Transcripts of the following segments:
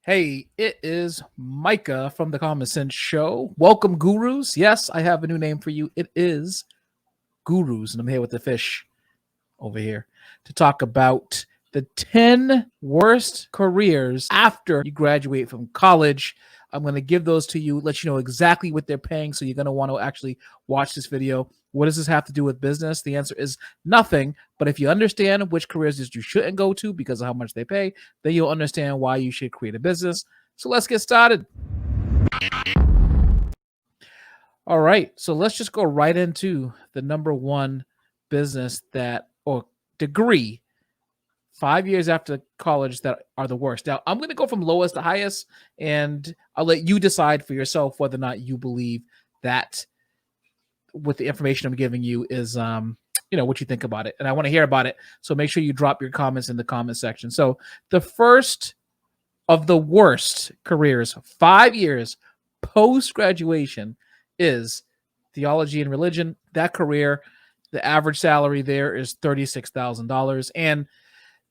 Hey, it is Micah from the Common Sense Show. Welcome, gurus. Yes, I have a new name for you. It is Gurus, and I'm here with the fish over here to talk about the 10 worst careers after you graduate from college. I'm going to give those to you, let you know exactly what they're paying. So you're going to want to actually watch this video. What does this have to do with business? The answer is nothing. But if you understand which careers you shouldn't go to because of how much they pay, then you'll understand why you should create a business. So let's get started. All right. So let's just go right into the number one business or degree 5 years after college that are the worst. Now, I'm going to go from lowest to highest, and I'll let you decide for yourself whether or not you believe that with the information I'm giving you is, what you think about it. And I want to hear about it. So make sure you drop your comments in the comment section. So the first of the worst careers, 5 years post graduation, is theology and religion. That career, the average salary there is $36,000, and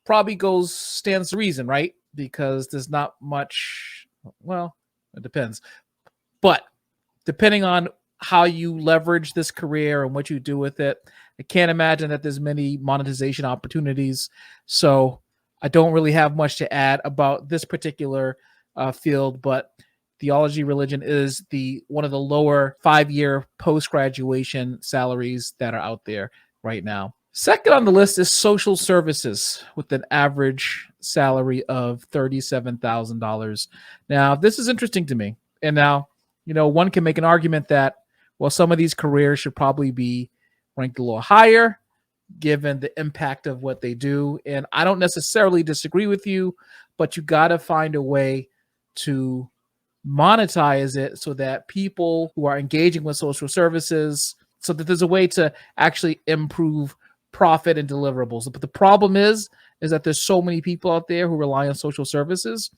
probably stands to reason, right? Because there's not much. Well, it depends, but depending on how you leverage this career and what you do with it, I can't imagine that there's many monetization opportunities. So I don't really have much to add about this particular field, but theology religion is one of the lower 5-year post-graduation salaries that are out there right now. Second on the list is social services with an average salary of $37,000. Now, this is interesting to me. And now, one can make an argument that, well, some of these careers should probably be ranked a little higher given the impact of what they do. And I don't necessarily disagree with you, but you got to find a way to monetize it so that people who are engaging with social services, so that there's a way to actually improve profit and deliverables. But the problem is that there's so many people out there who rely on social services.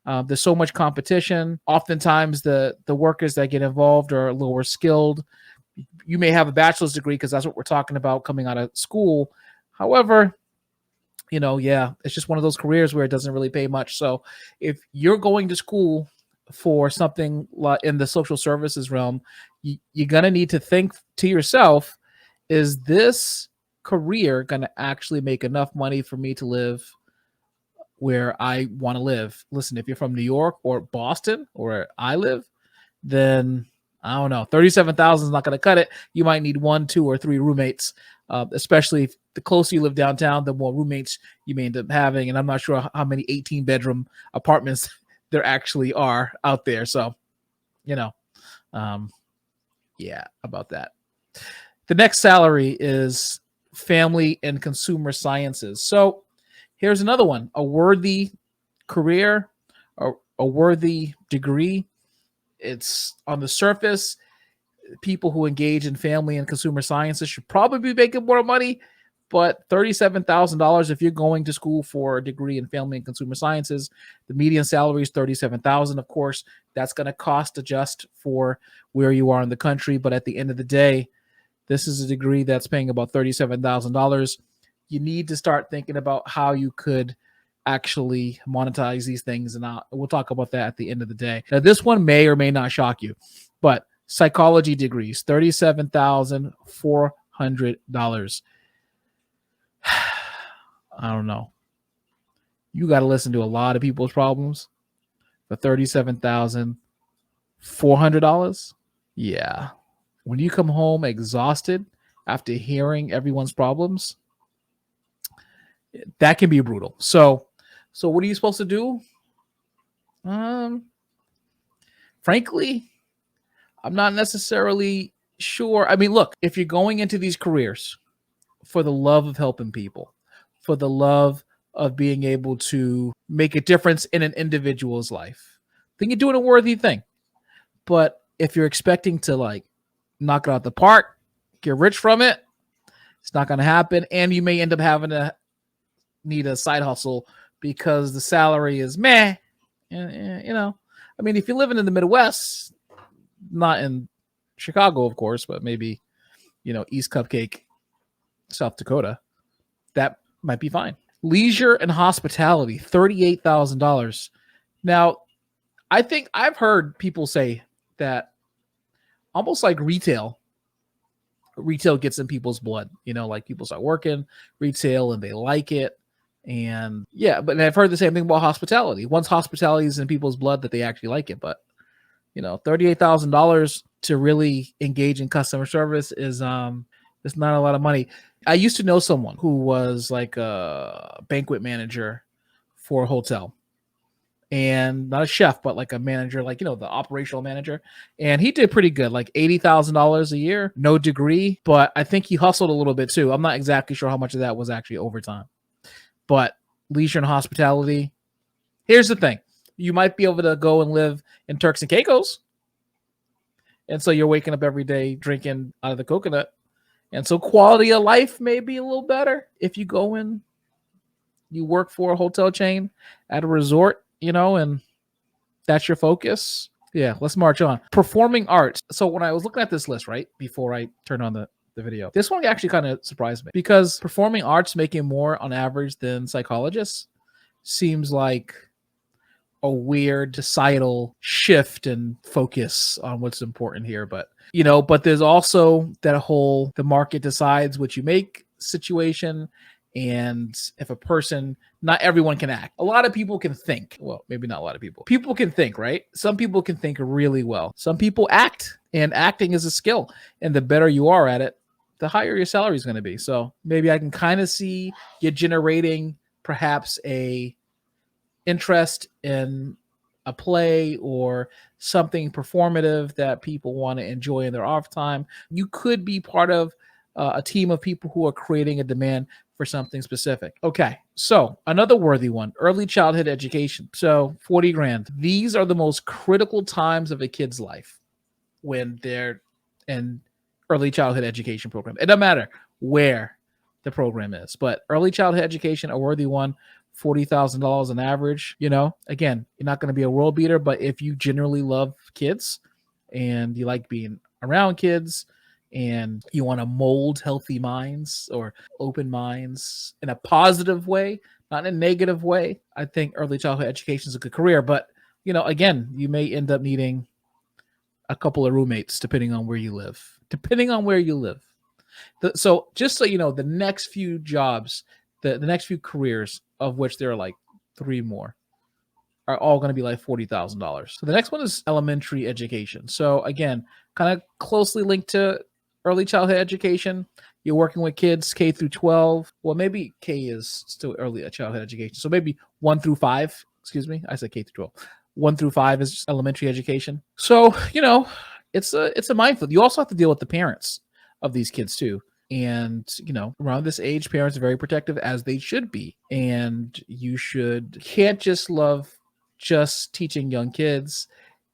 There's so much competition. Oftentimes, the workers that get involved are lower skilled. You may have a bachelor's degree because that's what we're talking about coming out of school. However, it's just one of those careers where it doesn't really pay much. So if you're going to school for something in the social services realm, you're going to need to think to yourself, is this career going to actually make enough money for me to live where I want to live? Listen, if you're from New York or Boston or where I live, then I don't know, 37,000 is not going to cut it. You might need 1, 2, or 3 roommates, especially if the closer you live downtown, the more roommates you may end up having. And I'm not sure how many 18-bedroom apartments there actually are out there. So, about that. The next salary is family and consumer sciences. So here's another one, a worthy career, a worthy degree. It's on the surface, people who engage in family and consumer sciences should probably be making more money, but $37,000, if you're going to school for a degree in family and consumer sciences, the median salary is $37,000. Of course, that's going to cost adjust for where you are in the country. But at the end of the day, this is a degree that's paying about $37,000. You need to start thinking about how you could actually monetize these things. And we'll talk about that at the end of the day. Now, this one may or may not shock you, but psychology degrees, $37,400. I don't know. You got to listen to a lot of people's problems for $37,400. Yeah. When you come home exhausted after hearing everyone's problems, that can be brutal. So what are you supposed to do? Frankly, I'm not necessarily sure. I mean, look, if you're going into these careers for the love of helping people, for the love of being able to make a difference in an individual's life, then you're doing a worthy thing. But if you're expecting to knock it out the park, get rich from it, it's not going to happen. And you may end up having to need a side hustle because the salary is meh. I mean, if you're living in the Midwest, not in Chicago, of course, but maybe, East Cupcake, South Dakota, that might be fine. Leisure and hospitality, $38,000. Now, I think I've heard people say that almost like retail gets in people's blood. Like people start working retail and they like it. And yeah, but I've heard the same thing about hospitality. Once hospitality is in people's blood, that they actually like it. But $38,000 to really engage in customer service is it's not a lot of money. I used to know someone who was like a banquet manager for a hotel, and not a chef, but like a manager, like the operational manager. And he did pretty good, like $80,000 a year, no degree, but I think he hustled a little bit too. I'm not exactly sure how much of that was actually overtime. But leisure and hospitality, here's the thing. You might be able to go and live in Turks and Caicos. And so you're waking up every day drinking out of the coconut. And so quality of life may be a little better if you go in, you work for a hotel chain at a resort, and that's your focus. Yeah, let's march on. Performing arts. So when I was looking at this list, right, before I turned on the video, this one actually kind of surprised me, because performing arts making more on average than psychologists seems like a weird societal shift and focus on what's important here. But there's also that whole the market decides what you make situation. And if a person, not everyone can act. A lot of people can think. Well, maybe not a lot of people. People can think, right? Some people can think really well. Some people act, and acting is a skill. And the better you are at it, the higher your salary is going to be. So maybe I can kind of see you generating perhaps a interest in a play or something performative that people want to enjoy in their off time. You could be part of a team of people who are creating a demand for something specific. Okay, so another worthy one, early childhood education. So 40 grand. These are the most critical times of a kid's life when they're in early childhood education program. It doesn't matter where the program is, but early childhood education, a worthy one. $40,000 on average. Again, you're not going to be a world beater, but if you generally love kids and you like being around kids and you want to mold healthy minds or open minds in a positive way, not in a negative way, I think early childhood education is a good career. But, again, you may end up needing a couple of roommates depending on where you live. So just so you know, the next few jobs, the next few careers, of which there are like 3 more, are all going to be like $40,000. So the next one is elementary education. So again, kind of closely linked to early childhood education. You're working with kids K through 12. Well, maybe K is still early childhood education. So maybe 1 through 5. Excuse me, I said K through 12. 1 through 5 is elementary education. So it's a minefield. You also have to deal with the parents of these kids too. And, around this age, parents are very protective, as they should be. And you can't just love just teaching young kids.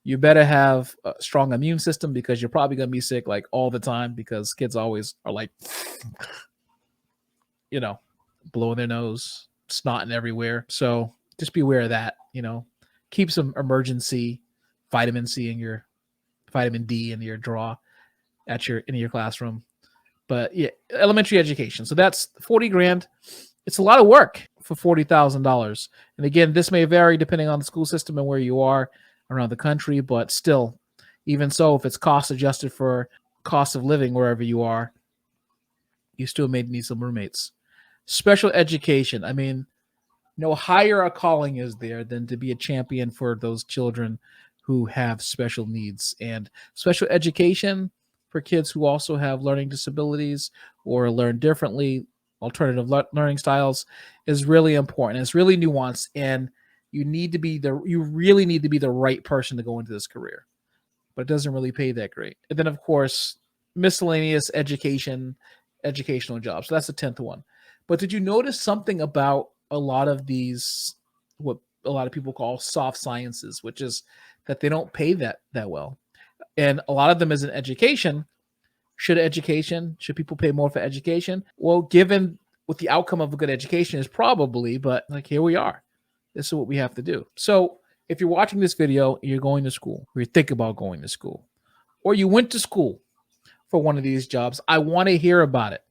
You better have a strong immune system, because you're probably going to be sick like all the time, because kids always are like, blowing their nose, snotting everywhere. So just be aware of that, keep some emergency vitamin C vitamin D in your drawer in your classroom. But yeah, elementary education. So that's 40 grand. It's a lot of work for $40,000. And again, this may vary depending on the school system and where you are around the country, but still, even so, if it's cost adjusted for cost of living wherever you are, you still may need some roommates. Special education. I mean, no higher a calling is there than to be a champion for those children who have special needs. And special education for kids who also have learning disabilities or learn differently, alternative learning styles, is really important. It's really nuanced, and you really need to be the right person to go into this career. But it doesn't really pay that great. And then, of course, miscellaneous educational jobs. So that's the 10th one. But did you notice something about a lot of these, what a lot of people call soft sciences, which is that they don't pay that well? And a lot of them is in education. Should people pay more for education? Well, given what the outcome of a good education is, probably, but like, here we are. This is what we have to do. So if you're watching this video, you're going to school, or you think about going to school, or you went to school for one of these jobs, I want to hear about it,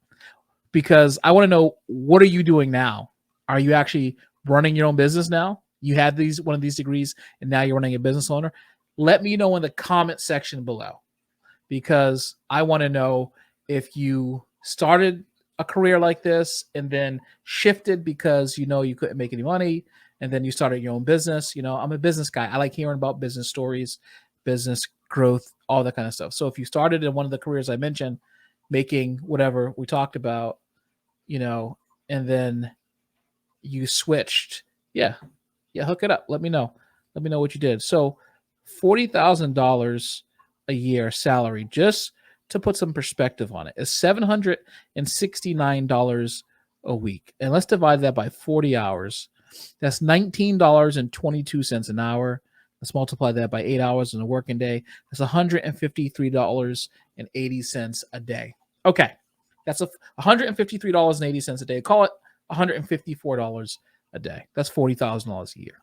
because I want to know, what are you doing now? Are you actually running your own business now? You had one of these degrees and now you're running a business owner. Let me know in the comment section below, because I want to know if you started a career like this and then shifted because you couldn't make any money, and then you started your own business. I'm a business guy. I like hearing about business stories, business growth, all that kind of stuff. So if you started in one of the careers I mentioned, making whatever we talked about, and then you switched, yeah, hook it up. Let me know what you did. So $40,000 a year salary, just to put some perspective on it, is $769 a week. And let's divide that by 40 hours. That's $19.22 an hour. Let's multiply that by 8 hours in a working day. That's $153.80 a day. Okay, that's $153.80 a day. Call it $154 a day. That's $40,000 a year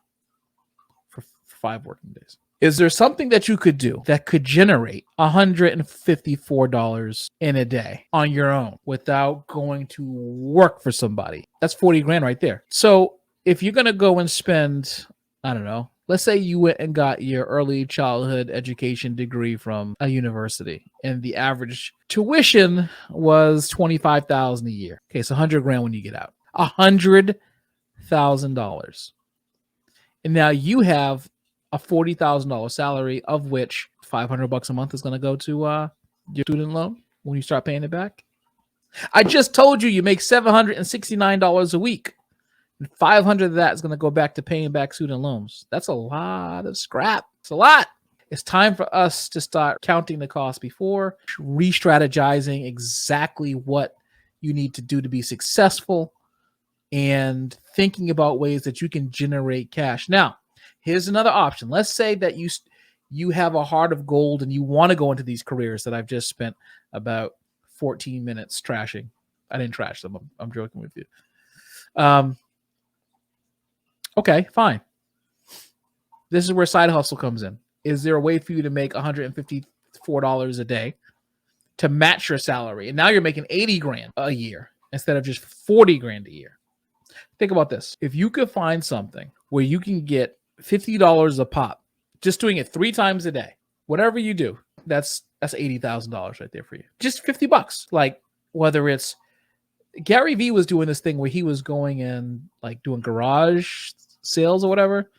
for 5 working days. Is there something that you could do that could generate $154 in a day on your own without going to work for somebody? That's 40 grand right there. So if you're going to go and spend, I don't know, let's say you went and got your early childhood education degree from a university and the average tuition was $25,000 a year. Okay, so 100 grand when you get out. $100,000. And now you have a $40,000 salary, of which $500 a month is going to go to your student loan when you start paying it back. I just told you make $769 a week. And 500 of that is going to go back to paying back student loans. That's a lot of scrap. It's a lot. It's time for us to start counting the cost before, re-strategizing exactly what you need to do to be successful, and thinking about ways that you can generate cash. Now, here's another option. Let's say that you have a heart of gold and you want to go into these careers that I've just spent about 14 minutes trashing. I didn't trash them. I'm joking with you. Okay, fine. This is where side hustle comes in. Is there a way for you to make $154 a day to match your salary? And now you're making 80 grand a year instead of just 40 grand a year. Think about this. If you could find something where you can get $50 a pop, just doing it 3 times a day, whatever you do, that's $80,000 right there for you. Just $50. Like, whether it's Gary Vee was doing this thing where he was going and like doing garage sales or whatever,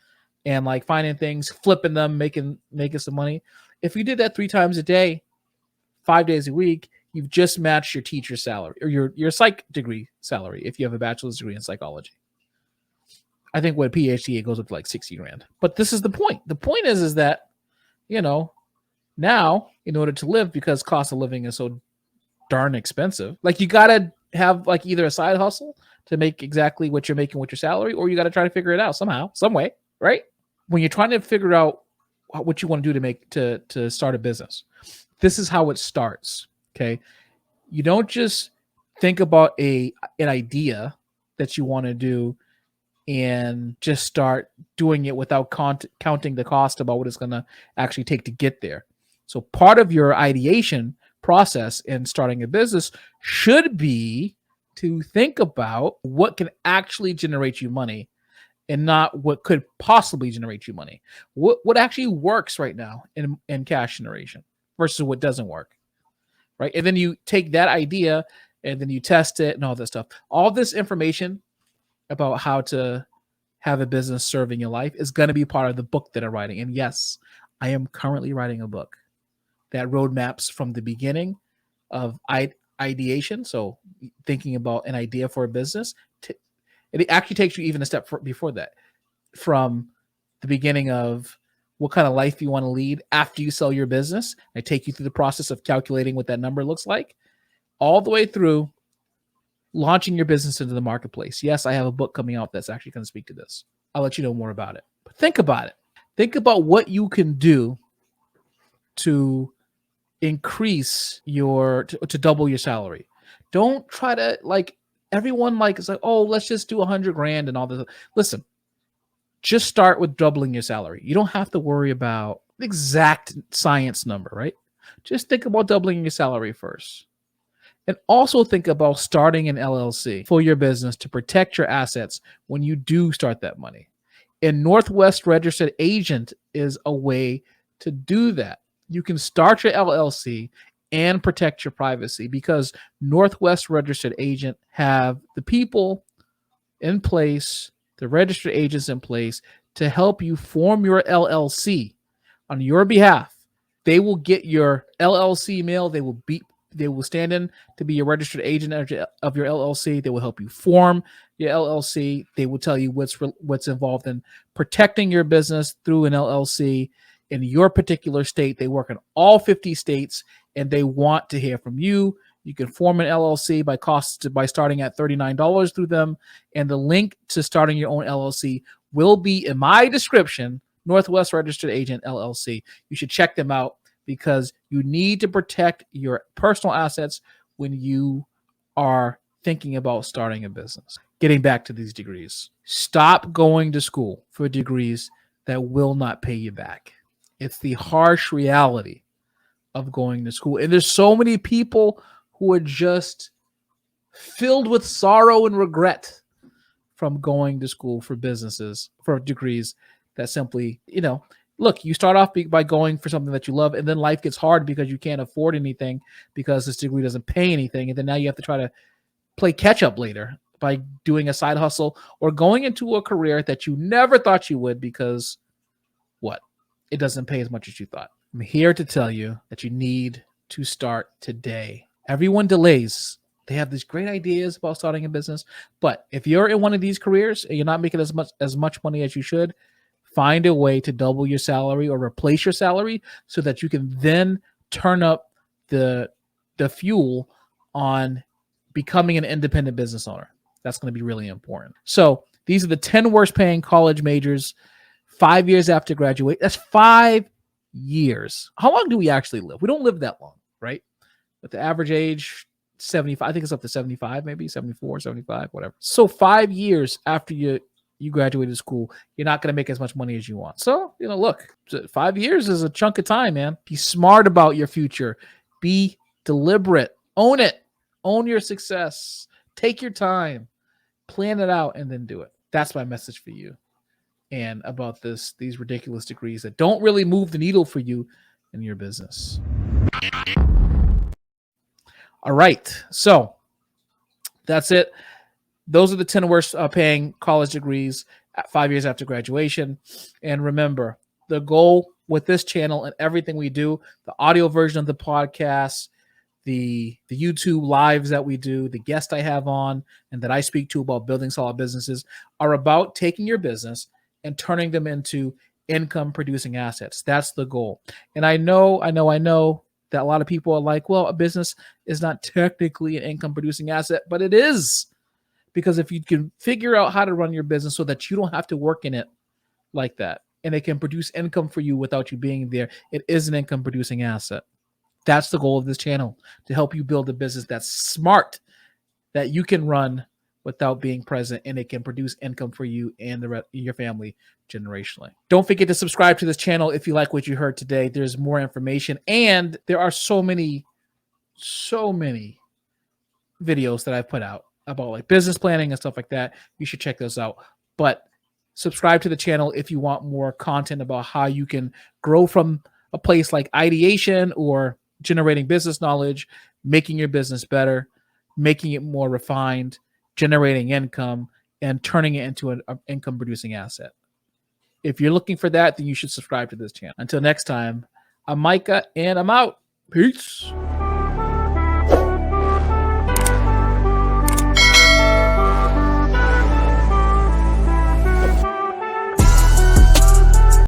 and like finding things, flipping them, making some money. If you did that 3 times a day, 5 days a week, you've just matched your teacher's salary or your psych degree salary if you have a bachelor's degree in psychology. I think with a PhD, it goes up to like 60 grand. But this is the point. The point is that, now in order to live, because cost of living is so darn expensive, like you got to have like either a side hustle to make exactly what you're making with your salary, or you got to try to figure it out somehow, some way, right? When you're trying to figure out what you want to do to start a business, this is how it starts. Okay. You don't just think about an idea that you want to do and just start doing it without counting the cost about what it's going to actually take to get there. So part of your ideation process in starting a business should be to think about what can actually generate you money and not what could possibly generate you money. What actually works right now in cash generation versus what doesn't work. Right. And then you take that idea and then you test it and all that stuff. All this information about how to have a business serving your life is going to be part of the book that I'm writing. And yes, I am currently writing a book that roadmaps from the beginning of ideation. So thinking about an idea for a business, it actually takes you even a step before that, from the beginning of what kind of life you want to lead after you sell your business. I take you through the process of calculating what that number looks like, all the way through launching your business into the marketplace. Yes, I have a book coming out that's actually going to speak to this. I'll let you know more about it. But think about it. Think about what you can do to increase to double your salary. Don't try to everyone is like, oh, let's just do 100 grand and all this. Listen, just start with doubling your salary. You don't have to worry about the exact science number, right? Just think about doubling your salary first. And also think about starting an LLC for your business to protect your assets when you do start that money. And Northwest Registered Agent is a way to do that. You can start your LLC and protect your privacy because Northwest Registered Agent have the people in place, the registered agents in place to help you form your LLC on your behalf. They will get your LLC mail. They will stand in to be your registered agent of your LLC. They will help you form your LLC. They will tell you what's involved in protecting your business through an LLC in your particular state. They work in all 50 states, and they want to hear from you. You can form an LLC by starting at $39 through them, and the link to starting your own LLC will be in my description. Northwest Registered Agent LLC. You should check them out because you need to protect your personal assets when you are thinking about starting a business. Getting back to these degrees, stop going to school for degrees that will not pay you back. It's the harsh reality of going to school. And there's so many people who are just filled with sorrow and regret from going to school for degrees that simply, look, you start off by going for something that you love, and then life gets hard because you can't afford anything because this degree doesn't pay anything. And then now you have to try to play catch up later by doing a side hustle or going into a career that you never thought you would because it doesn't pay as much as you thought. I'm here to tell you that you need to start today. Everyone delays. They have these great ideas about starting a business, but if you're in one of these careers and you're not making as much money as you should, find a way to double your salary or replace your salary so that you can then turn up the fuel on becoming an independent business owner. That's going to be really important. So these are the 10 worst paying college majors 5 years after graduate. That's 5 years. How long do we actually live? We don't live that long, right? But the average age, 75, I think it's up to 75, maybe 74, 75, whatever. So 5 years after you graduated school, you're not going to make as much money as you want. So, look, 5 years is a chunk of time, man. Be smart about your future. Be deliberate. Own it. Own your success. Take your time. Plan it out and then do it. That's my message for you. And about these ridiculous degrees that don't really move the needle for you in your business. All right. So that's it. Those are the 10 worst paying college degrees at 5 years after graduation. And remember, the goal with this channel and everything we do, the audio version of the podcast, the YouTube lives that we do, the guests I have on and that I speak to about building solid businesses are about taking your business and turning them into income producing assets. That's the goal. And I know that a lot of people are like, well, a business is not technically an income producing asset, but it is. Because if you can figure out how to run your business so that you don't have to work in it like that, and it can produce income for you without you being there, it is an income producing asset. That's the goal of this channel, to help you build a business that's smart, that you can run without being present, and it can produce income for you and your family generationally. Don't forget to subscribe to this channel if you like what you heard today. There's more information, and there are so many videos that I've put out about like business planning and stuff like that. You should check those out. But subscribe to the channel if you want more content about how you can grow from a place like ideation or generating business knowledge, making your business better, making it more refined, generating income, and turning it into an income producing asset. If you're looking for that, then you should subscribe to this channel. Until next time, I'm Micah, and I'm out. Peace.